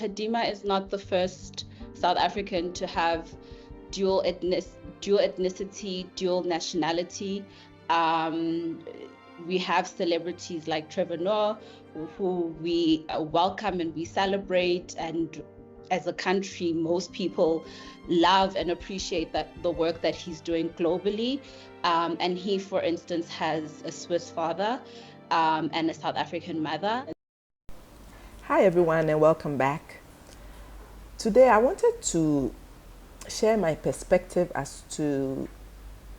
CHIDINMA is not the first South African to have dual ethnicity, dual nationality. We have celebrities like Trevor Noah, who we welcome and we celebrate, and as a country, most people love and appreciate the work that he's doing globally. And he, for instance, has a Swiss father and a South African mother. Hi everyone and welcome back. Today I wanted to share my perspective as to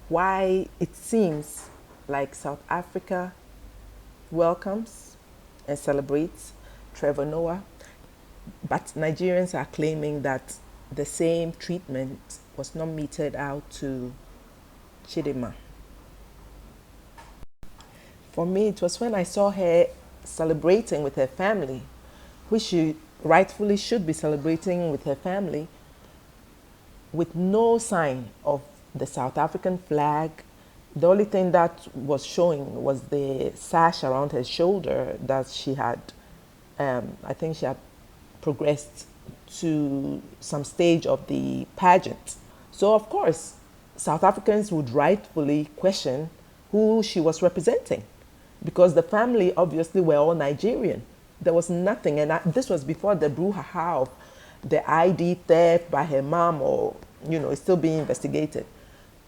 why it seems like South Africa welcomes and celebrates Trevor Noah, but Nigerians are claiming that the same treatment was not meted out to CHIDINMA. For me, it was when I saw her celebrating with her family, which she rightfully should be celebrating with her family, with no sign of the South African flag. The only thing that was showing was the sash around her shoulder that she had, I think she had progressed to some stage of the pageant. So of course, South Africans would rightfully question who she was representing, because the family obviously were all Nigerian. There was nothing, and this was before the brouhaha of the ID theft by her mom, or it's still being investigated.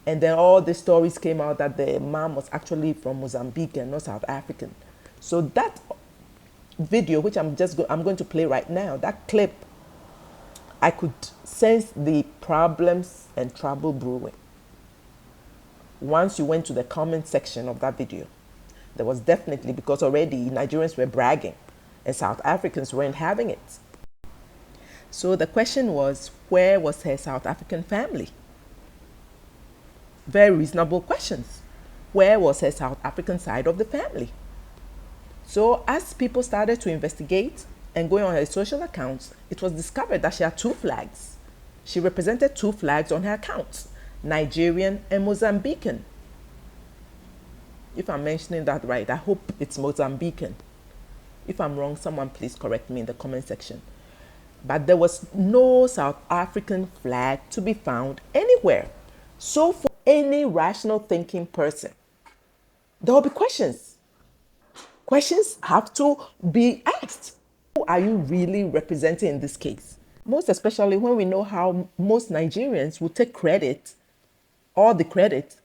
And then all the stories came out that the mom was actually from Mozambique and not South African. So that video, which I'm going to play right now, that clip, I could sense the problems and trouble brewing. Once you went to the comment section of that video, there was definitely, because already Nigerians were bragging and South Africans weren't having it. So the question was, where was her South African family? Very reasonable questions. Where was her South African side of the family? So as people started to investigate and going on her social accounts, it was discovered that she had two flags. She represented two flags on her accounts, Nigerian and Mozambican. If I'm mentioning that right, I hope it's Mozambican. If I'm wrong, someone please correct me in the comment section. But there was no South African flag to be found anywhere. So for any rational thinking person, there will be questions. Questions have to be asked. Who are you really representing in this case? Most especially when we know how most Nigerians will take credit, all the credit,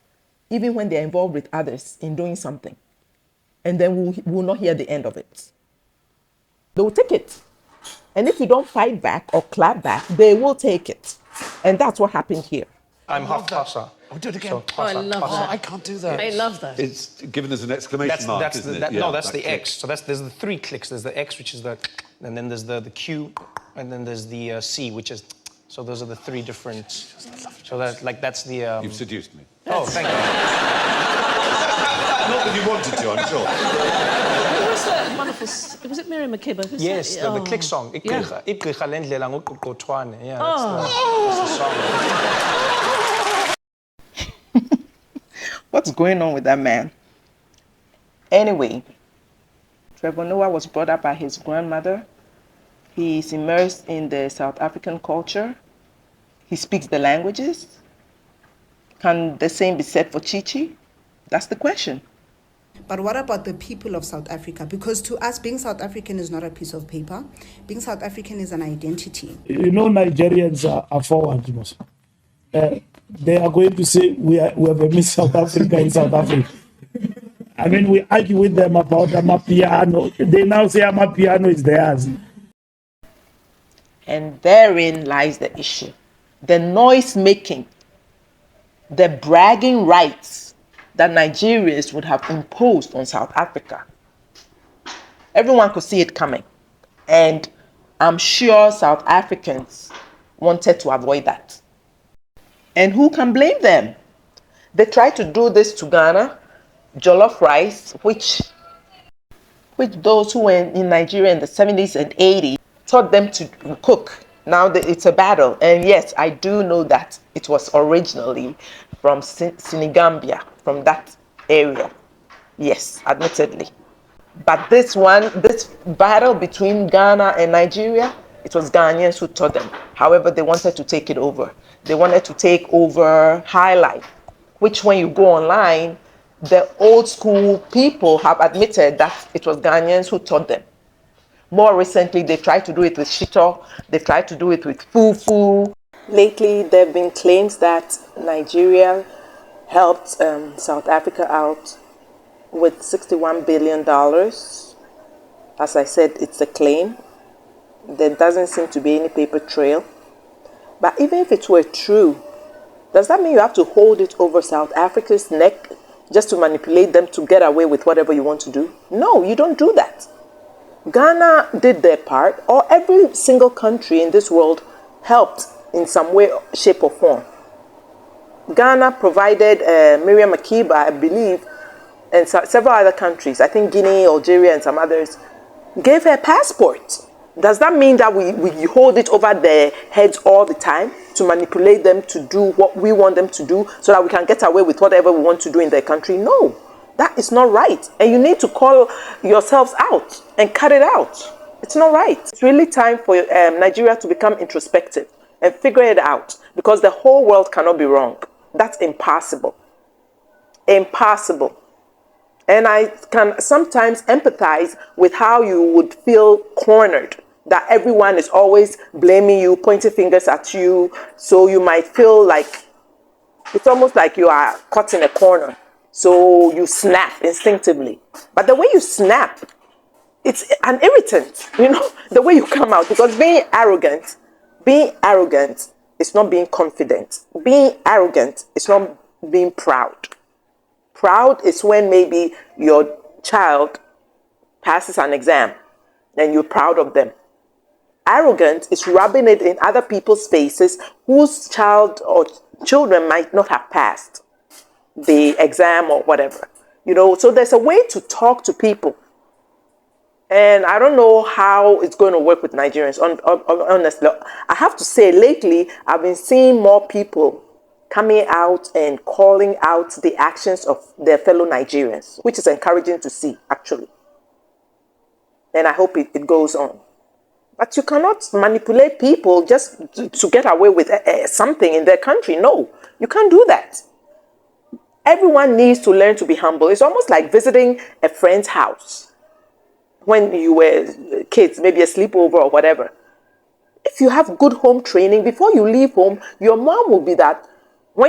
even when they're involved with others in doing something. And then we will not hear the end of it. They will take it. And if you don't fight back or clap back, they will take it. And that's what happened here. I'm half Xhosa. Oh, do it again. So, I love Xhosa. that. I can't do that. I love that. It's given as an exclamation mark, isn't it? No, that's the click. X. So there's the three clicks. There's the X, which is the, and then there's the Q, and then there's the C, which is, so those are the three different, so that's the... You've seduced me. Oh, thank you. Not that you wanted to, I'm sure. Who was that wonderful... Was it Miriam Makeba? Who's Yes, that? the click song. Yeah. Igqirha lendlela nguQoqothwane. Yeah, that's the song. What's going on with that man? Anyway, Trevor Noah was brought up by his grandmother. He is immersed in the South African culture. He speaks the languages. Can the same be said for Chichi? That's the question. But what about the people of South Africa? Because to us, being South African is not a piece of paper. Being South African is an identity. Nigerians are forward. They are going to say we have a Miss South Africa in South Africa. I mean, we argue with them about Amapiano. They now say Amapiano is theirs. And therein lies the issue. The noise making, the bragging rights that Nigerians would have imposed on South Africa. Everyone could see it coming. And I'm sure South Africans wanted to avoid that. And who can blame them? They tried to do this to Ghana, jollof rice, which those who were in Nigeria in the 70s and 80s taught them to cook. Now it's a battle. And yes, I do know that it was originally from Senegambia, from that area. Yes, admittedly. But this battle between Ghana and Nigeria, It was Ghanaians who taught them. However, they wanted to take it over. They wanted to take over High Life, which when you go online, the old school people have admitted that it was Ghanaians who taught them. More recently, they tried to do it with Shito. They tried to do it with Fufu. Lately, there have been claims that Nigeria helped South Africa out with $61 billion. As I said, it's a claim. There doesn't seem to be any paper trail. But even if it were true, does that mean you have to hold it over South Africa's neck just to manipulate them to get away with whatever you want to do? No, you don't do that. Ghana did their part, or every single country in this world helped in some way, shape, or form. Ghana provided Miriam Makeba, I believe, and several other countries, I think Guinea, Algeria, and some others, gave her passport. Does that mean that we hold it over their heads all the time to manipulate them to do what we want them to do so that we can get away with whatever we want to do in their country? No, that is not right. And you need to call yourselves out and cut it out. It's not right. It's really time for Nigeria to become introspective and figure it out, because the whole world cannot be wrong. That's impossible. Impossible. And I can sometimes empathize with how you would feel cornered, that everyone is always blaming you, pointing fingers at you. So you might feel like it's almost like you are caught in a corner. So you snap instinctively. But the way you snap, it's an irritant, the way you come out. Because being arrogant is not being confident. Being arrogant is not being proud. Proud is when maybe your child passes an exam and you're proud of them. Arrogant is rubbing it in other people's faces whose child or children might not have passed the exam or whatever. So there's a way to talk to people. And I don't know how it's going to work with Nigerians. Honestly, I have to say, lately, I've been seeing more people coming out and calling out the actions of their fellow Nigerians, which is encouraging to see, actually. And I hope it goes on. But you cannot manipulate people just to get away with something in their country. No, you can't do that. Everyone needs to learn to be humble. It's almost like visiting a friend's house when you were kids, maybe a sleepover or whatever. If you have good home training, before you leave home, your mom will be that,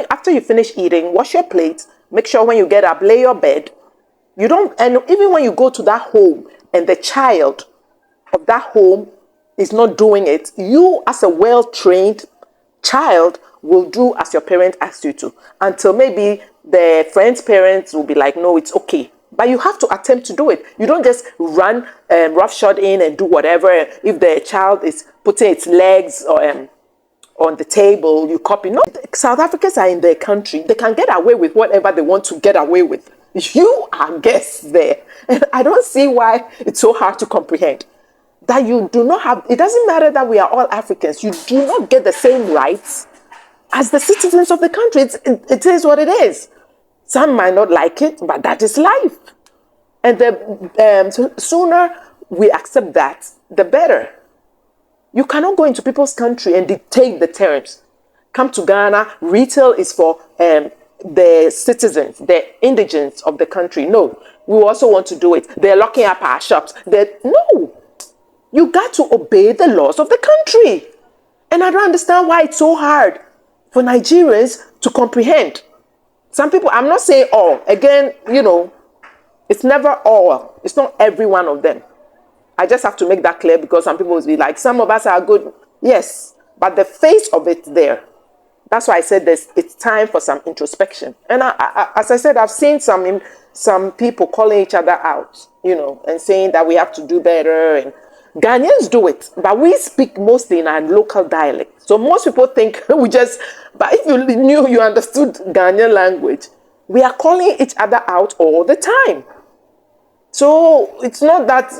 after you finish eating, wash your plates, make sure when you get up, lay your bed. And even when you go to that home and the child of that home is not doing it, you as a well-trained child will do as your parent asks you to, until maybe the friend's parents will be like, no, it's okay. But you have to attempt to do it. You don't just run roughshod in and do whatever. If the child is putting its legs on the table, you copy. No, South Africans are in their country. They can get away with whatever they want to get away with. You are guests there. And I don't see why it's so hard to comprehend. That you do not have, it doesn't matter that we are all Africans. You do not get the same rights as the citizens of the country. It is what it is. Some might not like it, but that is life. And the sooner we accept that, the better. You cannot go into people's country and dictate the terms. Come to Ghana, retail is for the citizens, the indigents of the country. No, we also want to do it. They're locking up our shops. No, you got to obey the laws of the country. And I don't understand why it's so hard for Nigerians to comprehend. Some people, I'm not saying all. Again, it's never all. It's not every one of them. I just have to make that clear, because some people will be like, some of us are good. Yes, but the face of it there. That's why I said it's time for some introspection. And as I said, I've seen some people calling each other out, and saying that we have to do better. And Ghanaians do it, but we speak mostly in our local dialect. So most people think but if you understood Ghanaian language, we are calling each other out all the time. So it's not that,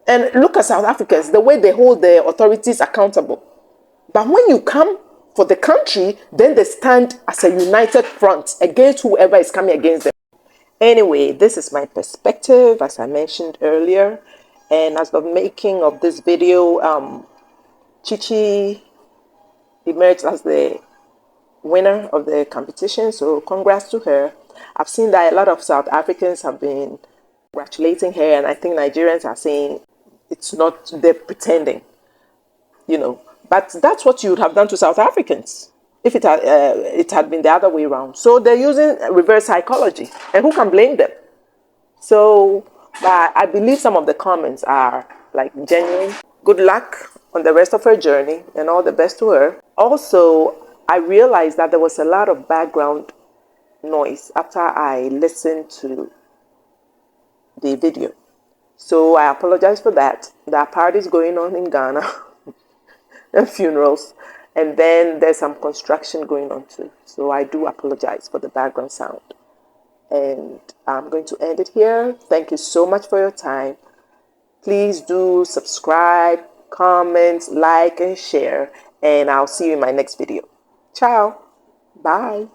and look at South Africans, the way they hold their authorities accountable. But when you come for the country, then they stand as a united front against whoever is coming against them. Anyway, this is my perspective, as I mentioned earlier. And as the making of this video, Chichi emerged as the winner of the competition, so congrats to her. I've seen that a lot of South Africans have been congratulating her, and I think Nigerians are saying it's not, they're pretending, you know. But that's what you would have done to South Africans if it had been the other way around. So they're using reverse psychology, and who can blame them? So, but I believe some of the comments are like genuine. Good luck on the rest of her journey and all the best to her. Also, I realized that there was a lot of background noise after I listened to the video. So I apologize for that. There are parties going on in Ghana and funerals, and then there's some construction going on too. So I do apologize for the background sound. And I'm going to end it here. Thank you so much for your time. Please do subscribe, comment, like, and share. And I'll see you in my next video. Ciao. Bye.